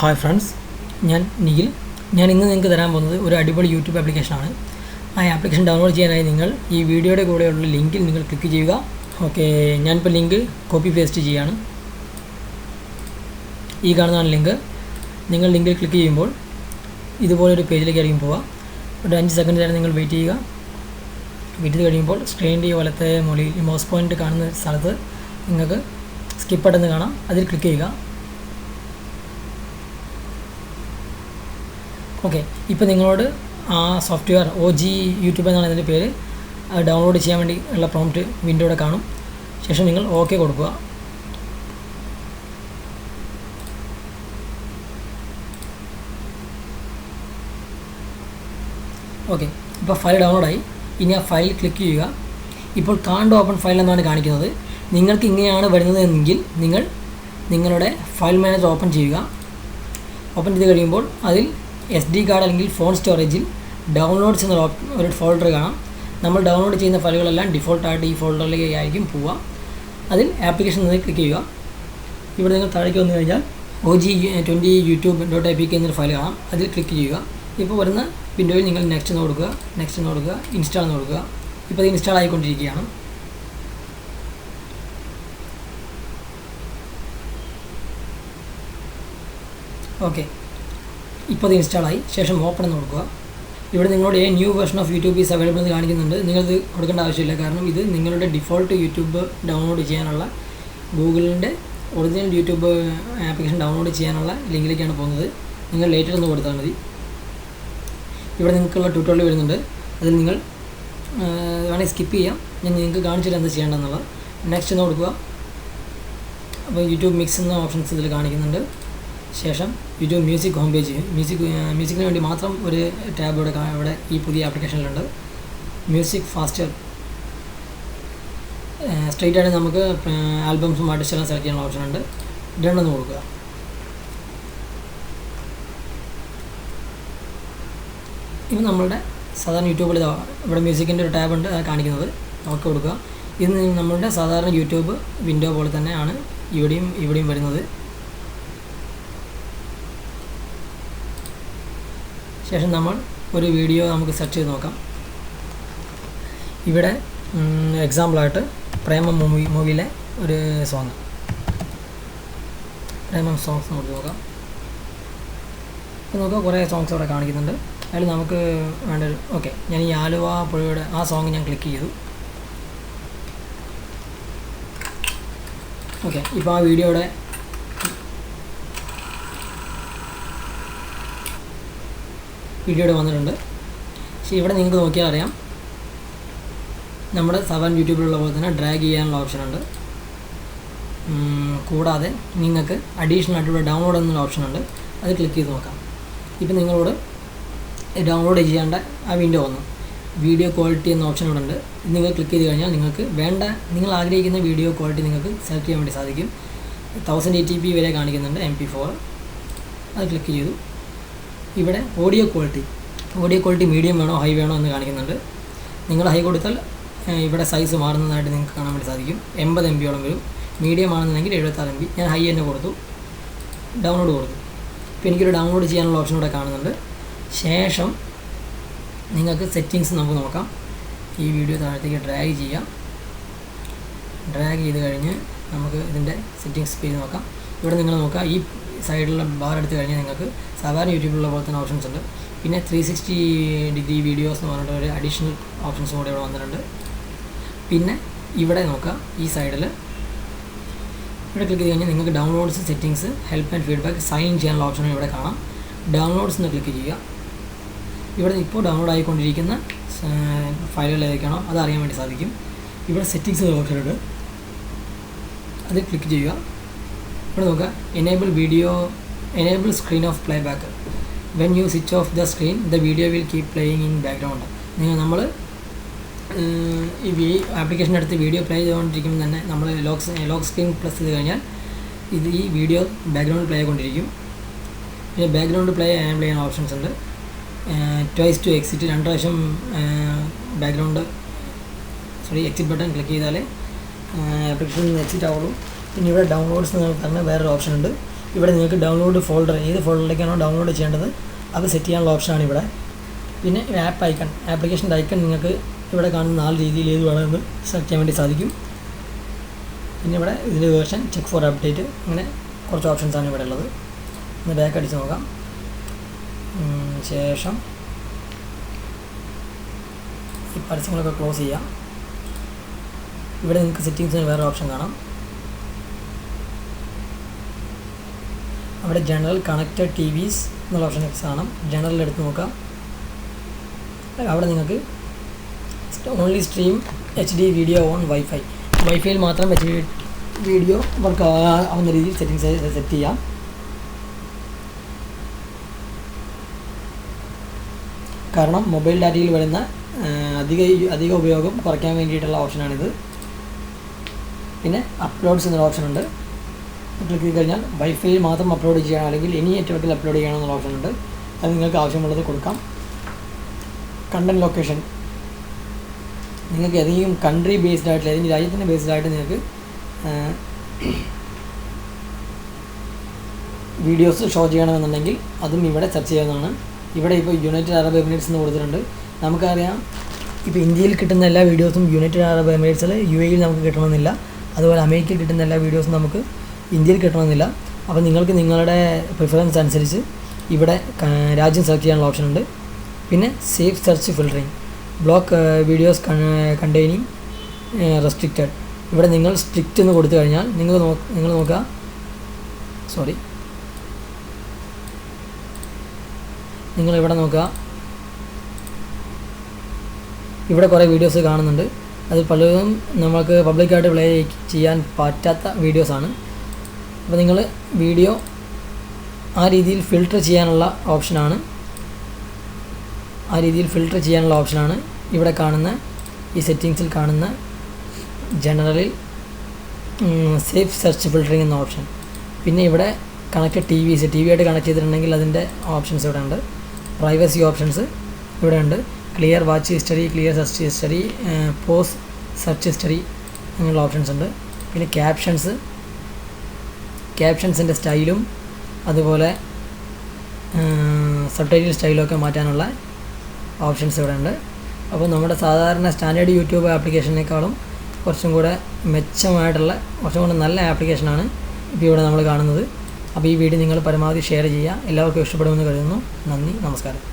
Hi friends, ഞാൻ നിഖിൽ. ഞാൻ ഇന്ന് നിങ്ങൾക്ക് തരാൻ പോകുന്നത് ഒരു അടിപൊളി യൂട്യൂബ് ആപ്ലിക്കേഷനാണ്. ആ ആപ്ലിക്കേഷൻ ഡൗൺലോഡ് ചെയ്യാനായി നിങ്ങൾ ഈ വീഡിയോയുടെ കൂടെയുള്ള ലിങ്കിൽ നിങ്ങൾ ക്ലിക്ക് ചെയ്യുക. ഓക്കെ, ഞാനിപ്പോൾ ലിങ്ക് കോപ്പി പേസ്റ്റ് ചെയ്യുകയാണ്. ഈ കാണുന്നതാണ് ലിങ്ക്. നിങ്ങൾ ലിങ്കിൽ ക്ലിക്ക് ചെയ്യുമ്പോൾ ഇതുപോലൊരു പേജിലേക്കായിരിക്കും പോവുക. ഒരു 5 സെക്കൻഡ് നേരം നിങ്ങൾ വെയിറ്റ് ചെയ്യുക. വെയിറ്റ് ചെയ്ത് കഴിയുമ്പോൾ സ്ക്രീനിൻ്റെ ഈ വലത്തെ മുകളിൽ മൗസ് പോയിൻ്റ് കാണുന്ന സ്ഥലത്ത് നിങ്ങൾക്ക് സ്കിപ്പ് ബട്ടൺ കാണാം. അതിൽ ക്ലിക്ക് ചെയ്യുക. ഓക്കെ, ഇപ്പോൾ നിങ്ങളോട് ആ സോഫ്റ്റ്വെയർ OG യൂട്യൂബ് എന്നാണ് ഇതിൻ്റെ പേര്, അത് ഡൗൺലോഡ് ചെയ്യാൻ വേണ്ടി ഉള്ള പ്രോംപ്റ്റ് വിൻഡോയുടെ കാണും. ശേഷം നിങ്ങൾ ഓക്കെ കൊടുക്കുക. ഓക്കെ, ഇപ്പോൾ ഫയൽ ഡൗൺലോഡായി. ഇനി ആ ഫയൽ ക്ലിക്ക് ചെയ്യുക. ഇപ്പോൾ കാണ്ട് ഓപ്പൺ ഫയൽ എന്നാണ് കാണിക്കുന്നത്. നിങ്ങൾക്ക് ഇങ്ങനെയാണ് വരുന്നതെങ്കിൽ നിങ്ങൾ നിങ്ങളുടെ ഫയൽ മാനേജർ ഓപ്പൺ ചെയ്യുക. ഓപ്പൺ ചെയ്ത് കഴിയുമ്പോൾ അതിൽ SD കാർഡ് അല്ലെങ്കിൽ ഫോൺ സ്റ്റോറേജിൽ ഡൗൺലോഡ്സ് എന്ന ഒരു ഫോൾഡർ കാണാം. നമ്മൾ ഡൗൺലോഡ് ചെയ്യുന്ന ഫയലുകളെല്ലാം ഡിഫോൾട്ടായിട്ട് ഈ ഫോൾഡറിലേക്ക് ആയിരിക്കും പോവുക. അതിൽ ആപ്ലിക്കേഷൻ എന്ന് ക്ലിക്ക് ചെയ്യുക. ഇവിടെ നിങ്ങൾ താഴേക്ക് വന്നു കഴിഞ്ഞാൽ OG20 youtube.apk എന്നൊരു ഫയൽ കാണാം. അതിൽ ക്ലിക്ക് ചെയ്യുക. ഇപ്പോൾ വരുന്ന വിൻഡോയിൽ നിങ്ങൾ നെക്സ്റ്റ് എന്ന് കൊടുക്കുക, ഇൻസ്റ്റാൾ എന്ന് കൊടുക്കുക. ഇപ്പോൾ ഇത് ഇൻസ്റ്റാൾ ആയിക്കൊണ്ടിരിക്കുകയാണ്. ഓക്കെ, ഇപ്പോൾ ഇത് ഇൻസ്റ്റാളായി. ശേഷം ഓപ്പൺ എന്ന് കൊടുക്കുക. ഇവിടെ നിങ്ങളുടെ new version of YouTube is available എന്ന് കാണിക്കുന്നുണ്ട്. നിങ്ങളിത് കൊടുക്കേണ്ട ആവശ്യമില്ല, കാരണം ഇത് നിങ്ങളുടെ ഡിഫോൾട്ട് യൂട്യൂബ് ഡൗൺലോഡ് ചെയ്യാനുള്ള ഗൂഗിളിൻ്റെ ഒറിജിനൽ യൂട്യൂബ് ആപ്ലിക്കേഷൻ ഡൗൺലോഡ് ചെയ്യാനുള്ള ലിങ്കിലേക്കാണ് പോകുന്നത്. നിങ്ങൾ ലേറ്റർ എന്ന് കൊടുത്താൽ മതി. ഇവിടെ നിങ്ങൾക്കുള്ള ട്യൂട്ടോറിയൽ വരുന്നുണ്ട്. അതിൽ നിങ്ങൾ വേണമെങ്കിൽ സ്കിപ്പ് ചെയ്യാം. ഞാൻ നിങ്ങൾക്ക് കാണിച്ചിട്ട് എന്താ ചെയ്യേണ്ടതെന്നുള്ളത്. നെക്സ്റ്റ് എന്ന് കൊടുക്കുക. അപ്പോൾ യൂട്യൂബ് മിക്സ് എന്ന ഓപ്ഷൻസ് ഇതിൽ കാണിക്കുന്നുണ്ട്. ശേഷം യൂട്യൂബ് മ്യൂസിക് ഹോം പേജ്, മ്യൂസിക്കിന് വേണ്ടി മാത്രം ഒരു ടാബ് ഇവിടെ ഈ പുതിയ ആപ്ലിക്കേഷനിലുണ്ട്. മ്യൂസിക് ഫാസ്റ്റർ, സ്ട്രെയിറ്റ് ആയിട്ട് നമുക്ക് ആൽബംസും ആർട്ടിസ്റ്റെല്ലാം സെലക്ട് ചെയ്യാനുള്ള ഓപ്ഷൻ ഉണ്ട്. ഡൺ എന്ന് കൊടുക്കുക. ഇത് നമ്മളുടെ സാധാരണ യൂട്യൂബിൽ ഇവിടെ മ്യൂസിക്കിൻ്റെ ഒരു ടാബ് ഉണ്ട്, അത് കാണിക്കുന്നത്. ഓക്കെ കൊടുക്കുക. ഇത് നമ്മളുടെ സാധാരണ യൂട്യൂബ് വിൻഡോ പോലെ തന്നെയാണ് ഇവിടെയും വരുന്നത്. ശേഷം നമ്മൾ ഒരു വീഡിയോ നമുക്ക് സെർച്ച് ചെയ്ത് നോക്കാം. ഇവിടെ എക്സാമ്പിളായിട്ട് പ്രേമം മൂവിയിലെ ഒരു സോങ്, പ്രേമം സോങ്സ് നമുക്ക് നോക്കാം. അപ്പോൾ നോക്കുക, കുറേ സോങ്സ് അവിടെ കാണിക്കുന്നുണ്ട്. അതിൽ നമുക്ക് വേണ്ട ഓക്കെ, ഞാൻ ഈ ആലുവ പുഴയുടെ ആ സോങ് ഞാൻ ക്ലിക്ക് ചെയ്തു. ഓക്കെ, ഇപ്പോൾ ആ വീഡിയോയുടെ വന്നിട്ടുണ്ട്. പക്ഷേ ഇവിടെ നിങ്ങൾക്ക് നോക്കിയാൽ അറിയാം, നമ്മുടെ സാധാരണ യൂട്യൂബിലുള്ള പോലെ തന്നെ ഡ്രാഗ് ചെയ്യാനുള്ള ഓപ്ഷനുണ്ട്. കൂടാതെ നിങ്ങൾക്ക് അഡീഷണൽ ആയിട്ട് ഇവിടെ ഡൗൺലോഡ് എന്നുള്ള ഓപ്ഷനുണ്ട്. അത് ക്ലിക്ക് ചെയ്ത് നോക്കാം. ഇപ്പം നിങ്ങളോട് ഡൗൺലോഡ് ചെയ്യേണ്ട ആ വിൻഡോ വന്നു. വീഡിയോ ക്വാളിറ്റി എന്ന ഓപ്ഷൻ ഇവിടെ ഉണ്ട്. നിങ്ങൾ ക്ലിക്ക് ചെയ്ത് കഴിഞ്ഞാൽ നിങ്ങൾക്ക് വേണ്ട, നിങ്ങൾ ആഗ്രഹിക്കുന്ന വീഡിയോ ക്വാളിറ്റി നിങ്ങൾക്ക് സെലക്ട് ചെയ്യാൻ വേണ്ടി സാധിക്കും. 1080p വരെ കാണിക്കുന്നുണ്ട്, MP4. അത് ക്ലിക്ക് ചെയ്തു. ഇവിടെ ഓഡിയോ ക്വാളിറ്റി മീഡിയം വേണോ ഹൈ വേണോ എന്ന് കാണിക്കുന്നുണ്ട്. നിങ്ങൾ ഹൈ കൊടുത്താൽ ഇവിടെ സൈസ് മാറുന്നതായിട്ട് നിങ്ങൾക്ക് കാണാൻ വേണ്ടി സാധിക്കും. 80 MB വരും. മീഡിയം ആണെന്നുണ്ടെങ്കിൽ 76 MB. ഞാൻ ഹൈ തന്നെ കൊടുത്തു, ഡൗൺലോഡ് കൊടുത്തു. ഇപ്പോൾ എനിക്കൊരു ഡൗൺലോഡ് ചെയ്യാനുള്ള ഓപ്ഷൻ ഇവിടെ കാണുന്നുണ്ട്. ശേഷം നിങ്ങൾക്ക് സെറ്റിങ്സ് നമുക്ക് നോക്കാം. ഈ വീഡിയോ താഴത്തേക്ക് ഡ്രാഗ് ചെയ്യാം. ഡ്രാഗ് ചെയ്ത് കഴിഞ്ഞ് നമുക്ക് ഇതിൻ്റെ സെറ്റിങ്സ് പേജ് നോക്കാം. ഇവിടെ നിങ്ങൾ നോക്കുക, ഈ സൈഡിലുള്ള ബാർ എടുത്ത് കഴിഞ്ഞാൽ നിങ്ങൾക്ക് സാധാരണ യൂട്യൂബിലുള്ള പോലെ തന്നെ ഓപ്ഷൻസ് ഉണ്ട്. പിന്നെ 360 വീഡിയോസ് എന്ന് പറഞ്ഞിട്ട് ഒരു അഡീഷണൽ ഓപ്ഷൻസും കൂടെ ഇവിടെ വന്നിട്ടുണ്ട്. പിന്നെ ഇവിടെ നോക്കുക, ഈ സൈഡിൽ ഇവിടെ ക്ലിക്ക് ചെയ്ത് കഴിഞ്ഞാൽ നിങ്ങൾക്ക് downloads, settings, help and feedback, sign ചെയ്യാനുള്ള ഓപ്ഷൻ ഇവിടെ കാണാം. ഡൗൺലോഡ്സ് എന്ന് ക്ലിക്ക് ചെയ്യുക. ഇവിടെ ഇപ്പോൾ ഡൗൺലോഡ് ആയിക്കൊണ്ടിരിക്കുന്ന ഫയലുകൾ ഏതൊക്കെയാണോ അത് അറിയാൻ വേണ്ടി സാധിക്കും. ഇവിടെ സെറ്റിങ്സ് എന്ന ഓപ്ഷൻ ഉണ്ട്, അത് ക്ലിക്ക് ചെയ്യുക. ഇവിടെ നോക്കുക, enable screen off play back. When you switch off the screen the video will keep playing in background. നമ്മൾ ഈ ആപ്ലിക്കേഷൻ എടുത്ത് വീഡിയോ പ്ലേ ചെയ്തുകൊണ്ടിരിക്കുമ്പോൾ തന്നെ നമ്മൾ ലോക്ക് സ്ക്രീൻ പ്ലസ് ചെയ്ത് കഴിഞ്ഞാൽ ഈ വീഡിയോ ബാക്ക്ഗ്രൗണ്ട് പ്ലേ ആയിക്കൊണ്ടിരിക്കും. പിന്നെ ബാക്ക്ഗ്രൗണ്ട് പ്ലേ എനേബിൾ ചെയ്യുന്ന ഓപ്ഷൻസ് ഉണ്ട്. ട്വൈസ് ടു എക്സിറ്റ്, 2 പ്രാവശ്യം എക്സിറ്റ് ബട്ടൺ ക്ലിക്ക് ചെയ്താൽ ആപ്ലിക്കേഷൻ എക്സിറ്റ് ആവുള്ളൂ. പിന്നെ ഇവിടെ ഡൗൺലോഡ്സ് എന്ന് പറഞ്ഞാൽ വേറൊരു ഓപ്ഷൻ ഉണ്ട്. ഇവിടെ നിങ്ങൾക്ക് ഡൗൺലോഡ് ഫോൾഡർ ഏത് ഫോൾഡറിലേക്കാണോ ഡൗൺലോഡ് ചെയ്യേണ്ടത് അത് സെറ്റ് ചെയ്യാനുള്ള ഓപ്ഷനാണ് ഇവിടെ. പിന്നെ ആപ്പ് ഐക്കൺ, ആപ്ലിക്കേഷൻ്റെ ഐക്കൺ നിങ്ങൾക്ക് ഇവിടെ കാണുന്ന 4 രീതിയിൽ ഏത് വേണമെന്ന് സെലക്ട് ചെയ്യാൻ വേണ്ടി സാധിക്കും. പിന്നെ ഇവിടെ ഇതിൻ്റെ വേർഷൻ, ചെക്ക് ഫോർ അപ്ഡേറ്റ്, അങ്ങനെ കുറച്ച് ഓപ്ഷൻസാണ് ഇവിടെ ഉള്ളത്. ഒന്ന് ബാക്ക് അടിച്ച് നോക്കാം. ശേഷം ഈ പരസ്യങ്ങളൊക്കെ ക്ലോസ് ചെയ്യാം. ഇവിടെ നിങ്ങൾക്ക് സെറ്റിങ്സിന് വേറെ ഓപ്ഷൻ കാണാം. അവിടെ ജനറൽ കണക്റ്റഡ് ടി വിസ് എന്നുള്ള ഓപ്ഷൻ കാണാം. ജനറൽ എടുത്ത് നോക്കാം. അവിടെ നിങ്ങൾക്ക് only stream HD video on wifi, വൈഫൈയിൽ മാത്രം HD വീഡിയോ വർക്ക് ആവുന്ന രീതിയിൽ സെറ്റിങ്സ് സെറ്റ് ചെയ്യാം. കാരണം മൊബൈൽ ഡാറ്റയിൽ വരുന്ന അധിക ഉപയോഗം കുറയ്ക്കാൻ വേണ്ടിയിട്ടുള്ള ഓപ്ഷനാണിത്. പിന്നെ അപ്ലോഡ്സ് എന്നൊരു ഓപ്ഷൻ ഉണ്ട്. ക്ലിക്ക് ചെയ്ത് കഴിഞ്ഞാൽ വൈഫൈയിൽ മാത്രം അപ്ലോഡ് ചെയ്യണം അല്ലെങ്കിൽ എനി നെറ്റ്വർക്കിൽ അപ്ലോഡ് ചെയ്യണം എന്നുള്ള ഓപ്ഷൻ ഉണ്ട്. അത് നിങ്ങൾക്ക് ആവശ്യമുള്ളത് കൊടുക്കാം. കണ്ടൻറ് ലൊക്കേഷൻ, നിങ്ങൾക്ക് ഏതെങ്കിലും കൺട്രി ബേസ്ഡ് ആയിട്ടുള്ള ഏതെങ്കിലും രാജ്യത്തിൻ്റെ ബേസ്ഡ് ആയിട്ട് നിങ്ങൾക്ക് വീഡിയോസ് ഷോ ചെയ്യണമെന്നുണ്ടെങ്കിൽ അതും ഇവിടെ സെർച്ച് ചെയ്യാവുന്നതാണ്. ഇവിടെ ഇപ്പോൾ യുണൈറ്റഡ് അറബ് എമിറേറ്റ്സ് എന്ന് കൊടുത്തിട്ടുണ്ട്. നമുക്കറിയാം ഇപ്പോൾ ഇന്ത്യയിൽ കിട്ടുന്ന എല്ലാ വീഡിയോസും യുണൈറ്റഡ് അറബ് എമിറേറ്റ്സിൽ UAE നമുക്ക് കിട്ടണമെന്നില്ല. അതുപോലെ അമേരിക്കയിൽ കിട്ടുന്ന എല്ലാ വീഡിയോസും നമുക്ക് ഇന്ത്യയിൽ കിട്ടണമെന്നില്ല. അപ്പോൾ നിങ്ങൾക്ക് നിങ്ങളുടെ പ്രിഫറൻസ് അനുസരിച്ച് ഇവിടെ രാജ്യം സെലക്ട് ചെയ്യാനുള്ള ഓപ്ഷൻ ഉണ്ട്. പിന്നെ safe search filtering, block videos containing restricted, ഇവിടെ നിങ്ങൾ സ്ട്രിക്റ്റ് എന്ന് കൊടുത്തു കഴിഞ്ഞാൽ നിങ്ങൾ നോക്കുക, നിങ്ങളിവിടെ നോക്കുക, ഇവിടെ കുറേ വീഡിയോസ് കാണുന്നുണ്ട്. അതിൽ പലതും നമുക്ക് പബ്ലിക്കായിട്ട് പ്ലേ ചെയ്യാൻ പറ്റാത്ത വീഡിയോസാണ്. അപ്പോൾ നിങ്ങൾ വീഡിയോ ആ രീതിയിൽ ഫിൽട്ടർ ചെയ്യാനുള്ള ഓപ്ഷനാണ് ഇവിടെ കാണുന്ന ഈ സെറ്റിങ്സിൽ കാണുന്ന ജനറലിൽ സേഫ് സെർച്ച് ഫിൽറ്ററിംഗ് എന്ന ഓപ്ഷൻ. പിന്നെ ഇവിടെ കണക്റ്റഡ് ടി വിയായിട്ട് കണക്ട് ചെയ്തിട്ടുണ്ടെങ്കിൽ അതിൻ്റെ ഓപ്ഷൻസ് ഇവിടെ ഉണ്ട്. പ്രൈവസി ഓപ്ഷൻസ് ഇവിടെ ഉണ്ട്. Clear watch history, clear search history, pause search history അങ്ങനെയുള്ള ഓപ്ഷൻസ് ഉണ്ട്. പിന്നെ ക്യാപ്ഷൻസിൻ്റെ സ്റ്റൈലും അതുപോലെ സബ്ടൈറ്റിൽ സ്റ്റൈലൊക്കെ മാറ്റാനുള്ള ഓപ്ഷൻസ് ഇവിടെ ഉണ്ട്. അപ്പോൾ നമ്മുടെ സാധാരണ സ്റ്റാൻഡേർഡ് യൂട്യൂബ് ആപ്ലിക്കേഷനേക്കാളും കുറച്ചും കൂടെ മെച്ചമായിട്ടുള്ള കുറച്ചും കൂടെ നല്ല ആപ്ലിക്കേഷനാണ് ഇപ്പോൾ ഇവിടെ നമ്മൾ കാണുന്നത്. അപ്പോൾ ഈ വീഡിയോ നിങ്ങൾ പരമാവധി ഷെയർ ചെയ്യുക. എല്ലാവർക്കും ഇഷ്ടപ്പെടുമെന്ന് കരുതുന്നു. നന്ദി, നമസ്കാരം.